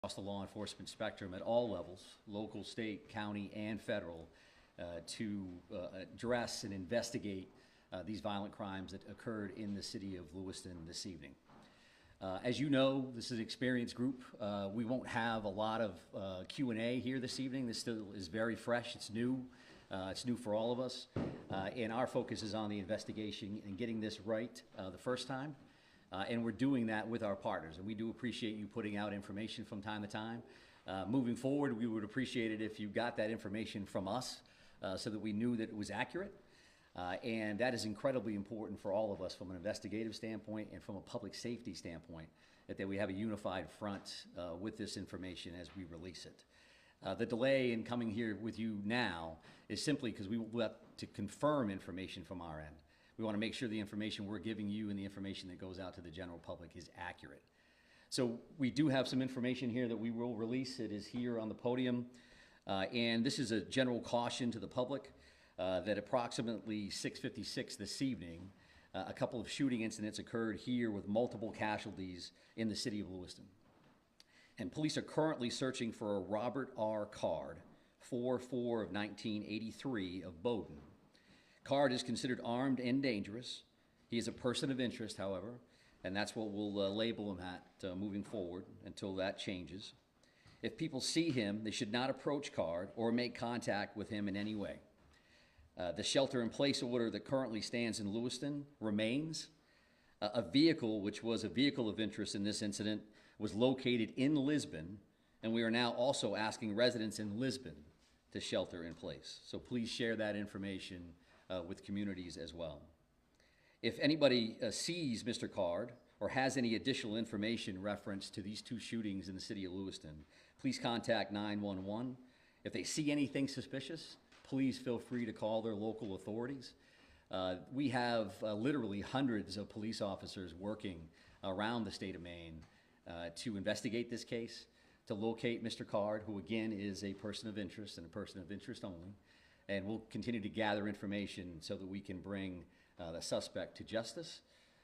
across the law enforcement spectrum at all levels, local, state, county, and federal, to address and investigate these violent crimes that occurred in the city of Lewiston this evening. As you know, this is an experienced group. We won't have a lot of Q&A here this evening. This still is very fresh. It's new. It's new for all of us. And our focus is on the investigation and getting this right the first time. And we're doing that with our partners. And we do appreciate you putting out information from time to time. Moving forward, we would appreciate it if you got that information from us so that we knew that it was accurate. And that is incredibly important for all of us from an investigative standpoint and from a public safety standpoint, that we have a unified front with this information as we release it. The delay in coming here with you now is simply because we want to confirm information from our end. We want to make sure the information we're giving you and the information that goes out to the general public is accurate. So we do have some information here that we will release. It is here on the podium. And this is a general caution to the public that approximately 6:56 this evening, a couple of shooting incidents occurred here with multiple casualties in the city of Lewiston. And police are currently searching for a Robert R. Card, 4/4 of 1983 of Bowdoin. Card is considered armed and dangerous. He is a person of interest, however, and that's what we'll label him at moving forward until that changes. If people see him, they should not approach Card or make contact with him in any way. The shelter-in-place order that currently stands in Lewiston remains. A vehicle, which was a vehicle of interest in this incident, was located in Lisbon, and we are now also asking residents in Lisbon to shelter in place. So please share that information with communities as well. If anybody sees Mr. Card or has any additional information reference to these two shootings in the city of Lewiston, please contact 911. If they see anything suspicious, please feel free to call their local authorities. We have literally hundreds of police officers working around the state of Maine to investigate this case, to locate Mr. Card, who again is a person of interest and a person of interest only. And we'll continue to gather information so that we can bring the suspect to justice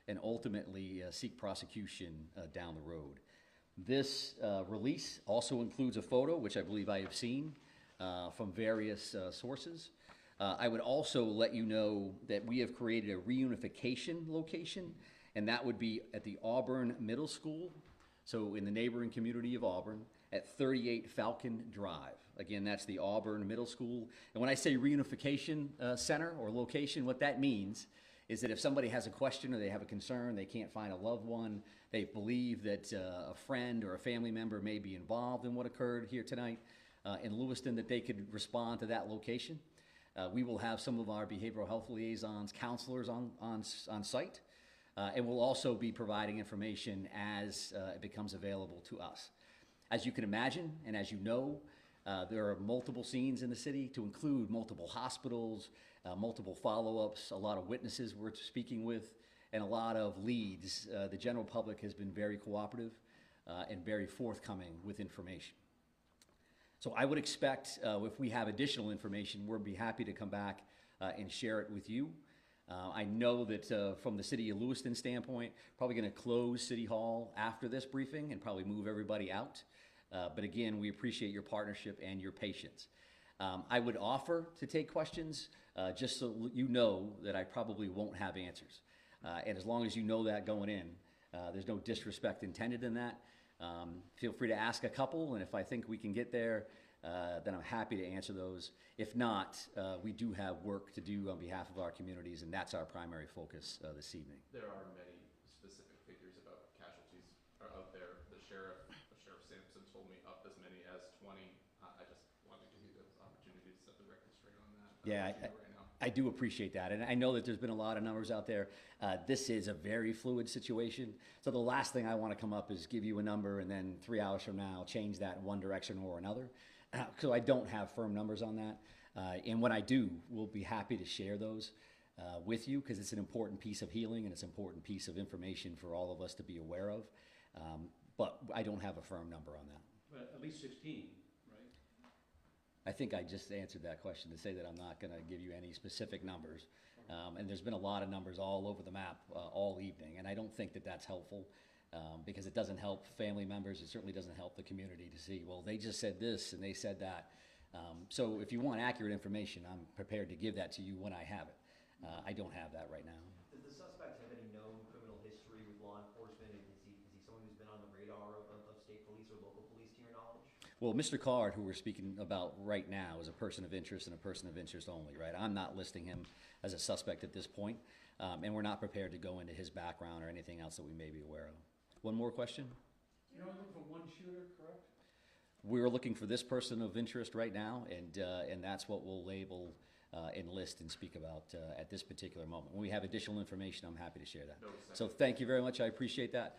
and ultimately seek prosecution down the road. This release also includes a photo, which I believe I have seen from various sources. I would also let you know that we have created a reunification location, and that would be at the Auburn Middle School, so in the neighboring community of Auburn, at 38 Falcon Drive. Again, that's the Auburn Middle School. And when I say reunification center or location, what that means is that if somebody has a question or they have a concern, they can't find a loved one, they believe that a friend or a family member may be involved in what occurred here tonight in Lewiston, that they could respond to that location. We will have some of our behavioral health liaisons, counselors on site, and we'll also be providing information as it becomes available to us. As you can imagine, and as you know, there are multiple scenes in the city to include multiple hospitals, multiple follow-ups, a lot of witnesses we're speaking with, and a lot of leads. The general public has been very cooperative and very forthcoming with information. So I would expect if we have additional information, we'll be happy to come back and share it with you. I know that from the city of Lewiston standpoint, probably going to close City Hall after this briefing and probably move everybody out. But again, we appreciate your partnership and your patience. I would offer to take questions just so you know that I probably won't have answers. And as long as you know that going in, there's no disrespect intended in that. Feel free to ask a couple, and if I think we can get there, then I'm happy to answer those. If not, we do have work to do on behalf of our communities, and that's our primary focus this evening. There are many specific figures about casualties out there. Sheriff Sampson told me up as many as 20. I just wanted to give you the opportunity to set the record straight on that. Yeah, I do appreciate that, and I know that there's been a lot of numbers out there. This is a very fluid situation, so the last thing I want to come up is give you a number and then 3 hours from now change that in one direction or another. So I don't have firm numbers on that, and when I do, we'll be happy to share those with you, because it's an important piece of healing and it's an important piece of information for all of us to be aware of, but I don't have a firm number on that. But at least 16, right? I think I just answered that question to say that I'm not going to give you any specific numbers. And there's been a lot of numbers all over the map all evening, and I don't think that that's helpful. because it doesn't help family members, it certainly doesn't help the community to see, well, they just said this and they said that. So if you want accurate information, I'm prepared to give that to you when I have it. I don't have that right now. Does the suspect have any known criminal history with law enforcement? And is he someone who's been on the radar of state police or local police, to your knowledge? Well, Mr. Card, who we're speaking about right now, is a person of interest and a person of interest only, right? I'm not listing him as a suspect at this point, and we're not prepared to go into his background or anything else that we may be aware of. One more question? You're only looking for one shooter, correct? We're looking for this person of interest right now, and that's what we'll label and list and speak about at this particular moment. When we have additional information, I'm happy to share that. So thank you very much. I appreciate that.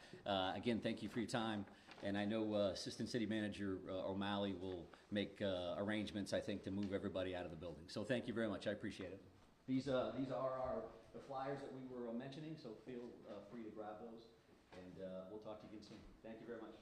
Again, thank you for your time. And I know Assistant City Manager O'Malley will make arrangements, I think, to move everybody out of the building. So thank you very much. I appreciate it. These are the flyers that we were mentioning, so feel free to grab those. And we'll talk to you again soon. Thank you very much.